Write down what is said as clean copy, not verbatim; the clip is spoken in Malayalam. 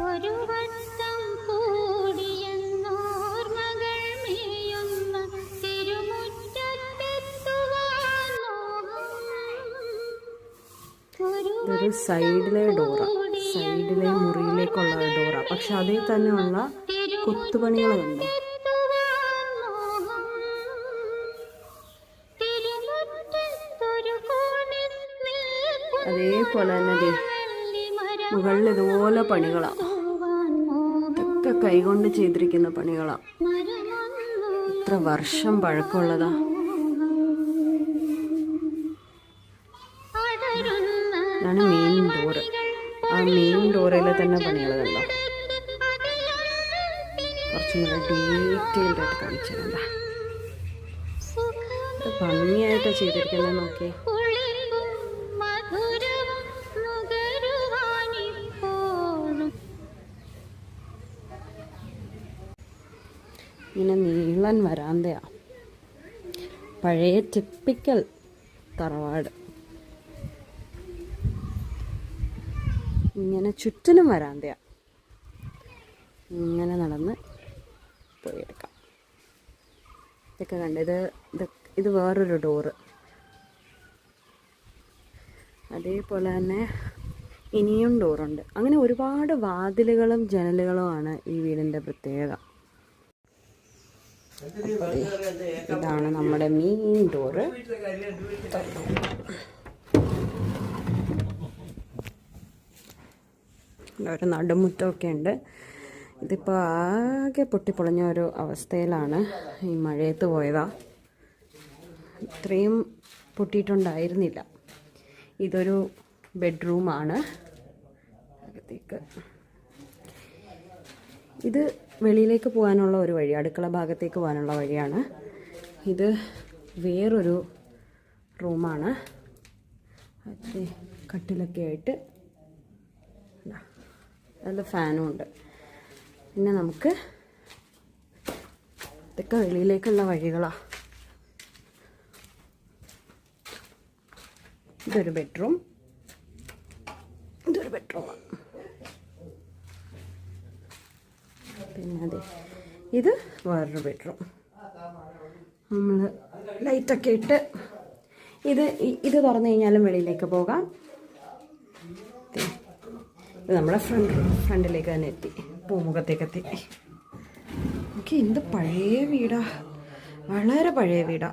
ഒരു വട്ടം കൂടിയെന്നോർമകൾ മേയുന്ന തിരുമുറ്റത്തെത്തുവാൻ ഇതൊരു സൈഡിലെ ഡോറ, സൈഡിലെ മുറിയിലേക്കുള്ള ഡോറ. പക്ഷെ അതിൽ തന്നെയുള്ള കൊത്തുപണികൾ കണ്ടോ. അതേപോലെ തന്നെ മുകളിൽ ഇതുപോലെ പണികളാണ്. ഇതൊക്കെ കൈകൊണ്ട് ചെയ്തിരിക്കുന്ന പണികളാണ്. ഇത്ര വർഷം പഴക്കമുള്ളതാ. ഇതാണ് മെയിൻ ഡോറ്. ആ മെയിൻ ഡോറിലെ തന്നെ പണികൾ കണ്ടോ. കുറച്ചും കൂടെ ഡീറ്റെയിൽഡ് ആയിട്ട് കാണിച്ചിട്ടുണ്ട്. ഭംഗിയായിട്ടാണ് ചെയ്തിരിക്കുന്നത്. നോക്കിയേ, ഇങ്ങനെ നീളൻ വരാന്തയാ. പഴയ ടിപ്പിക്കൽ തറവാട്. ഇങ്ങനെ ചുറ്റിനും വരാന്തയാ. ഇങ്ങനെ നടന്ന് പോയെടുക്കാം. ഇതൊക്കെ കണ്ട് ഇത് വേറൊരു ഡോറ്. അതേപോലെ തന്നെ ഇനിയും ഡോറുണ്ട്. അങ്ങനെ ഒരുപാട് വാതിലുകളും ജനലുകളുമാണ് ഈ വീടിൻ്റെ പ്രത്യേകത. ഇതാണ് നമ്മുടെ മെയിൻ ഡോറ്. ഒരു നടുമുറ്റമൊക്കെ ഉണ്ട്. ഇതിപ്പോൾ ആകെ പൊട്ടിപ്പൊളിഞ്ഞ ഒരു അവസ്ഥയിലാണ്. ഈ മഴയത്ത് പോയതാ. ഇത്രയും പൊട്ടിയിട്ടുണ്ടായിരുന്നില്ല. ഇതൊരു ബെഡ്റൂമാണ്. അകത്തേക്ക് ഇത് വെളിയിലേക്ക് പോകാനുള്ള ഒരു വഴി, അടുക്കള ഭാഗത്തേക്ക് പോകാനുള്ള വഴിയാണ്. ഇത് വേറൊരു റൂമാണ്. അത് കട്ടിലൊക്കെ ആയിട്ട് നല്ല ഫാനും ഉണ്ട്. പിന്നെ നമുക്ക് ഇതൊക്കെ വെളിയിലേക്കുള്ള വഴികളാണ്. ഇതൊരു ബെഡ്റൂം. ഇതൊരു ബെഡ്റൂമാണ്. പിന്നെ അതെ, ഇത് വേറൊരു ബെഡ്റൂം. നമ്മൾ ലൈറ്റൊക്കെ ഇട്ട് ഇത് തുറന്നു കഴിഞ്ഞാലും വെളിയിലേക്ക് പോകാം. ഇത് നമ്മുടെ ഫ്രണ്ടിലേക്ക് തന്നെ എത്തി, പൂമുഖത്തേക്ക് എത്തി. ഓക്കെ, എന്ത് പഴയ വീടാ, വളരെ പഴയ വീടാ.